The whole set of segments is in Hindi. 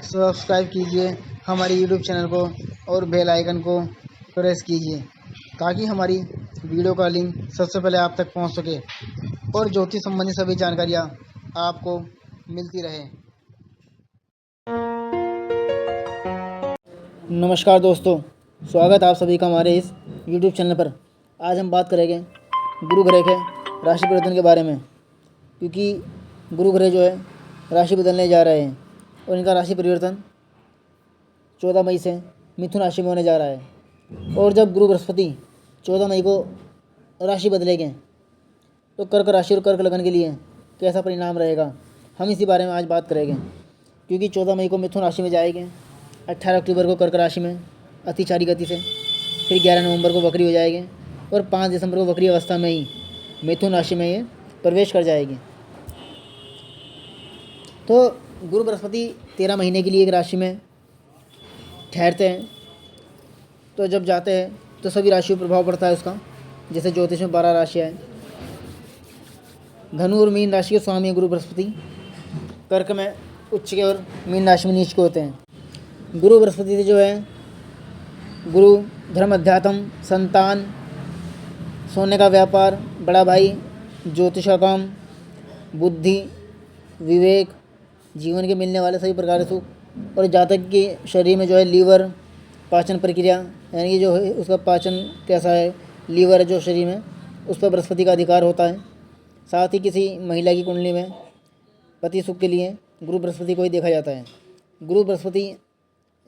सब्सक्राइब कीजिए हमारे यूट्यूब चैनल को और बेल आइकन को प्रेस कीजिए ताकि हमारी वीडियो का लिंक सबसे पहले आप तक पहुंच सके और ज्योतिष संबंधी सभी जानकारियां आपको मिलती रहे। नमस्कार दोस्तों, स्वागत आप सभी का हमारे इस यूट्यूब चैनल पर। आज हम बात करेंगे गुरु ग्रह के राशि परिवर्तन के बारे में, क्योंकि गुरु ग्रह जो है राशि बदलने जा रहे हैं और इनका राशि परिवर्तन 14 मई से मिथुन राशि में होने जा रहा है। और जब गुरु बृहस्पति 14 मई को राशि बदलेंगे तो कर्क राशि और कर्क लगन के लिए कैसा परिणाम रहेगा, हम इसी बारे में आज बात करेंगे। क्योंकि 14 मई को मिथुन राशि में जाएंगे, 18 अक्टूबर को कर्क राशि में अतिचारी गति से, फिर 11 नवंबर को वक्री हो जाएंगे और 5 दिसंबर को वक्री अवस्था में ही मिथुन राशि में ये प्रवेश कर जाएगी। तो गुरु बृहस्पति 13 महीने के लिए एक राशि में ठहरते हैं, तो जब जाते हैं तो सभी राशियों पर प्रभाव पड़ता है उसका। जैसे ज्योतिष में 12 राशियाँ हैं। धनु और मीन राशि के स्वामी गुरु बृहस्पति कर्क में उच्च के और मीन राशि में नीच के होते हैं। गुरु बृहस्पति जो है गुरु, धर्म, अध्यात्म, संतान, सोने का व्यापार, बड़ा भाई, ज्योतिष का काम, बुद्धि, विवेक, जीवन के मिलने वाले सभी प्रकार के सुख और जातक के शरीर में जो है लीवर, पाचन प्रक्रिया, यानी कि जो है उसका पाचन कैसा है, लीवर है जो शरीर में, उस पर बृहस्पति का अधिकार होता है। साथ ही किसी महिला की कुंडली में पति सुख के लिए गुरु बृहस्पति को ही देखा जाता है। गुरु बृहस्पति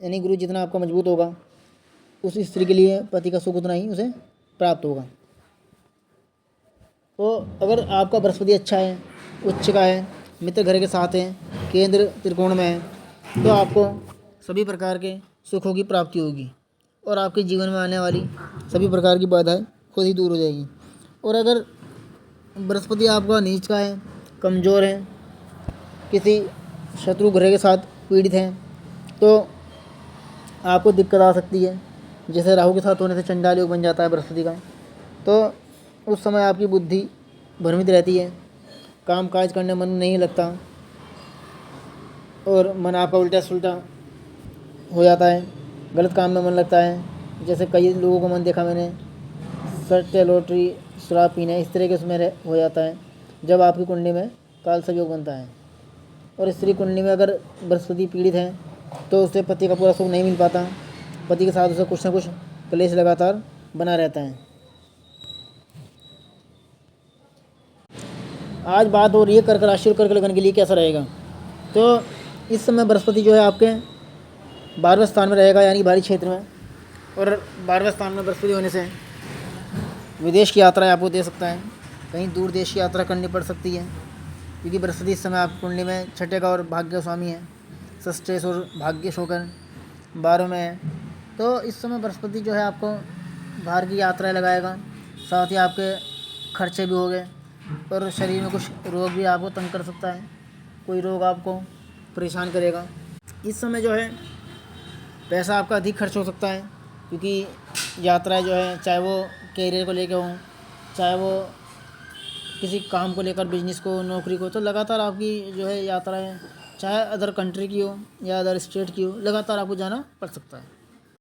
यानी गुरु जितना आपका मजबूत होगा उस स्त्री के लिए पति का सुख उतना ही उसे प्राप्त होगा। तो अगर आपका बृहस्पति अच्छा है, उच्च का है, मित्र घर के साथ है, केंद्र त्रिकोण में है, तो आपको सभी प्रकार के सुखों की प्राप्ति होगी और आपके जीवन में आने वाली सभी प्रकार की बाधाएं खुद ही दूर हो जाएगी। और अगर बृहस्पति आपका नीच का है, कमज़ोर है, किसी शत्रु ग्रह के साथ पीड़ित हैं, तो आपको दिक्कत आ सकती है। जैसे राहु के साथ होने से चंडाल योग बन जाता है बृहस्पति का, तो उस समय आपकी बुद्धि भ्रमित रहती है, काम काज करने मन नहीं लगता और मन आपका उल्टा सुल्टा हो जाता है, गलत काम में मन लगता है। जैसे कई लोगों को मन देखा मैंने, सट्टे, लॉटरी, शराब पीने, इस तरह के उसमें हो जाता है जब आपकी कुंडली में काल संयोग बनता है। और स्त्री कुंडली में अगर बृहस्पति पीड़ित है तो उससे पति का पूरा सुख नहीं मिल पाता, पति के साथ उसे कुछ ना कुछ क्लेश लगातार बना रहता है। आज बात हो रही है कर्क राशि और कर्क लगन के लिए कैसा रहेगा। तो इस समय बृहस्पति जो है आपके 12वें स्थान में रहेगा, यानी भारी क्षेत्र में। और 12वें स्थान में बृहस्पति होने से विदेश की यात्रा आपको दे सकता है, कहीं दूर देश की यात्रा करनी पड़ सकती है। क्योंकि बृहस्पति इस समय आपकी कुंडली में छठे का और भाग्य स्वामी है, षष्ठेश और भाग्य होकर 12 में है। तो इस समय बृहस्पति जो है आपको बाहर की यात्राएं लगाएगा, साथ ही आपके खर्चे भी हो गए और शरीर में कुछ रोग भी आपको तंग कर सकता है, कोई रोग आपको परेशान करेगा। इस समय जो है पैसा आपका अधिक खर्च हो सकता है, क्योंकि यात्राएं जो है चाहे वो कैरियर को लेकर हों, चाहे वो किसी काम को लेकर, बिजनेस को, नौकरी को, तो लगातार आपकी जो है यात्राएं चाहे अदर कंट्री की हो या अदर स्टेट की हो, लगातार आपको जाना पड़ सकता है।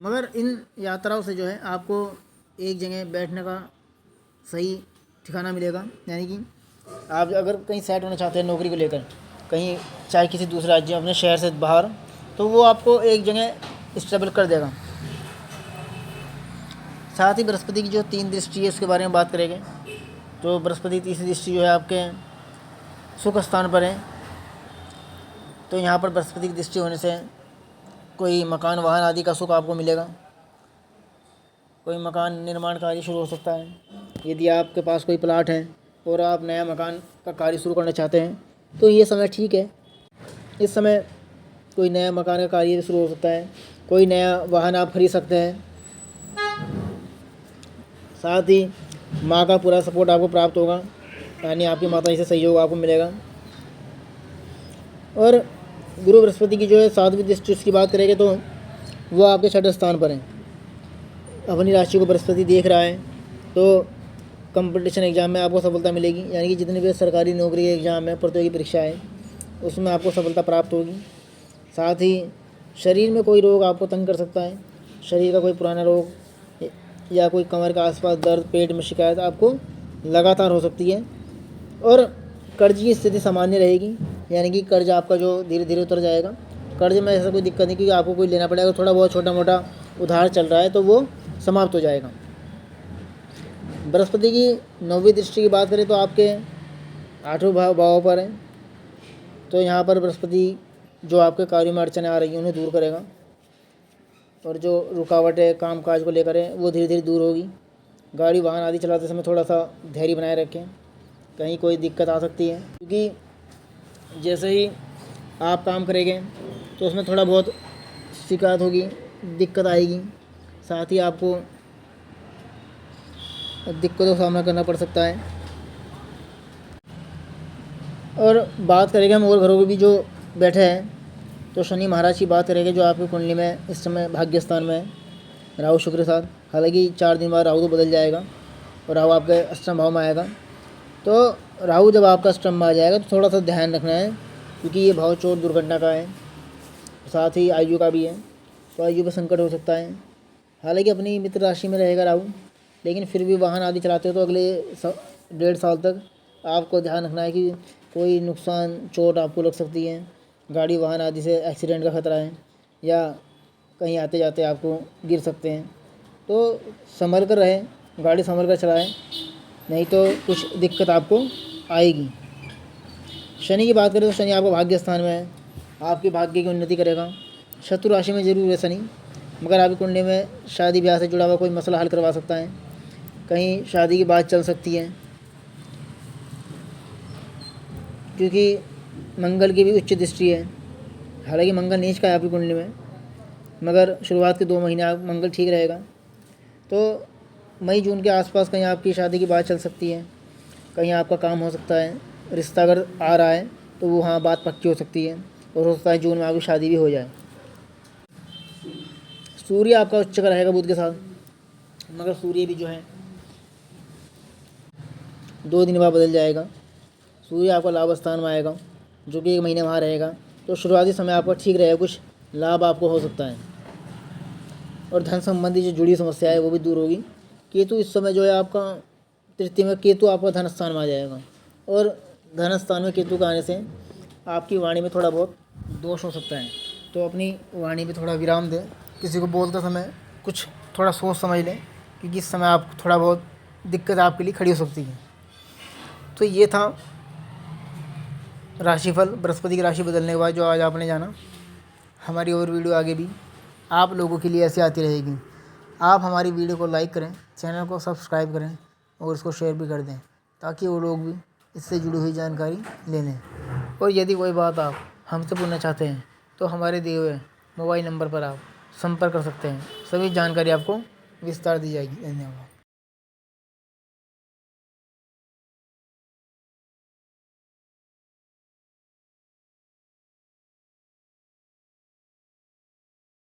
मगर इन यात्राओं से जो है आपको एक जगह बैठने का सही ठिकाना मिलेगा। यानी कि आप अगर कहीं सेट होना चाहते हैं नौकरी को लेकर, कहीं चाहे किसी दूसरे राज्य, अपने शहर से बाहर, तो वो आपको एक जगह स्टेबल कर देगा। साथ ही बृहस्पति की जो 3 दृष्टि है उसके बारे में बात करेंगे। तो बृहस्पति तीसरी दृष्टि जो है आपके सुख स्थान पर है, तो यहाँ पर बृहस्पति की दृष्टि होने से कोई मकान, वाहन आदि का सुख आपको मिलेगा। कोई मकान निर्माण कार्य शुरू हो सकता है। यदि आपके पास कोई प्लाट है और आप नया मकान का कार्य शुरू करना चाहते हैं तो ये समय ठीक है। इस समय कोई नया मकान का कार्य शुरू हो सकता है, कोई नया वाहन आप खरीद सकते हैं। साथ ही माँ का पूरा सपोर्ट आपको प्राप्त होगा, यानी आपकी माता जी से सहयोग आपको मिलेगा। और गुरु बृहस्पति की जो है 7वीं दृष्टि उसकी बात करेंगे तो वो आपके 6ठे स्थान पर है। अपनी राशि को बृहस्पति देख रहा है तो कंपटीशन एग्ज़ाम में आपको सफलता मिलेगी, यानी कि जितने भी सरकारी नौकरी के एग्ज़ाम है, प्रतियोगी परीक्षा है, उसमें आपको सफलता प्राप्त होगी। साथ ही शरीर में कोई रोग आपको तंग कर सकता है, शरीर का कोई पुराना रोग या कोई कमर के आसपास दर्द, पेट में शिकायत आपको लगातार हो सकती है। और कर्ज की स्थिति सामान्य रहेगी, यानी कि कर्ज आपका जो धीरे धीरे उतर जाएगा। कर्ज में ऐसा कोई दिक्कत नहीं कि आपको कोई लेना पड़ेगा, थोड़ा बहुत छोटा मोटा उधार चल रहा है तो वो समाप्त हो जाएगा। बृहस्पति की 9वीं दृष्टि की बात करें तो आपके 8वें भाव पर है, तो यहाँ पर बृहस्पति जो आपके कार्यों में अड़चनें आ रही हैं उन्हें दूर करेगा, और जो रुकावटें काम काज को लेकर है वो धीरे धीरे दूर होगी। गाड़ी वाहन आदि चलाते समय थोड़ा सा धैर्य बनाए रखें, कहीं कोई दिक्कत आ सकती है, क्योंकि जैसे ही आप काम करेंगे तो उसमें थोड़ा बहुत शिकायत होगी, दिक्कत आएगी, साथ ही आपको दिक्कतों का सामना करना पड़ सकता है। और बात करेंगे हम और घरों में भी जो बैठे हैं, तो शनि महाराज की बात करेंगे जो आपकी कुंडली में इस समय भाग्य स्थान में है राहु शुक्र के साथ। हालांकि 4 दिन बाद राहु तो बदल जाएगा और राहु आपके अष्टम भाव में आएगा। तो राहु जब आपका अष्टम में आ जाएगा तो थोड़ा सा ध्यान रखना है, क्योंकि ये भाव चोट दुर्घटना का है, साथ ही आयु का भी है, तो आयु पर संकट हो सकता है। हालांकि अपनी मित्र राशि में रहेगा राहु, लेकिन फिर भी वाहन आदि चलाते हो तो अगले 1.5 साल तक आपको ध्यान रखना है कि कोई नुकसान चोट आपको लग सकती है, गाड़ी वाहन आदि से एक्सीडेंट का खतरा है, या कहीं आते जाते आपको गिर सकते हैं। तो संभल कर रहें, गाड़ी संभल कर चलाएं, नहीं तो कुछ दिक्कत आपको आएगी। शनि की बात करें तो शनि आपका भाग्य स्थान में है, आपके भाग्य की उन्नति करेगा। शत्रु राशि में जरूर है शनि, मगर आपकी कुंडली में शादी ब्याह से जुड़ा हुआ कोई मसला हल करवा सकता है, कहीं शादी की बात चल सकती है, क्योंकि मंगल की भी उच्च दृष्टि है। हालांकि मंगल नीच का है आपकी कुंडली में, मगर शुरुआत के 2 महीने आप मंगल ठीक रहेगा। तो मई जून के आसपास कहीं आपकी शादी की बात चल सकती है, कहीं आपका काम हो सकता है, रिश्ता अगर आ रहा है तो वो हाँ बात पक्की हो सकती है, और हो सकता है जून में आपकी शादी भी हो जाए। सूर्य आपका उच्च का रहेगा बुध के साथ, मगर सूर्य भी जो है 2 दिन बाद बदल जाएगा। सूर्य आपका लाभ स्थान में आएगा, जो कि 1 महीने वहाँ रहेगा। तो शुरुआती समय आपका ठीक रहेगा, कुछ लाभ आपको हो सकता है, और धन संबंधी जो जुड़ी समस्या है वो भी दूर होगी। केतु इस समय जो है आपका 3य में, केतु आपका धन स्थान में आ जाएगा, और धन स्थान में केतु का आने से आपकी वाणी में थोड़ा बहुत दोष हो सकता है, तो अपनी वाणी में थोड़ा विराम दें। किसी को बोलते समय कुछ थोड़ा सोच समझ लें, क्योंकि इस समय आप थोड़ा बहुत दिक्कत आपके लिए खड़ी हो सकती है। तो ये था राशिफल, बृहस्पति की राशि बदलने के बाद जो आज आपने जाना। हमारी और वीडियो आगे भी आप लोगों के लिए ऐसे आती रहेगी। आप हमारी वीडियो को लाइक करें, चैनल को सब्सक्राइब करें, और इसको शेयर भी कर दें, ताकि वो लोग भी इससे जुड़ी हुई जानकारी ले लें। और यदि कोई बात आप हमसे पूछना चाहते हैं तो हमारे दिए हुए मोबाइल नंबर पर आप संपर्क कर सकते हैं, सभी जानकारी आपको विस्तार दी जाएगी। धन्यवाद।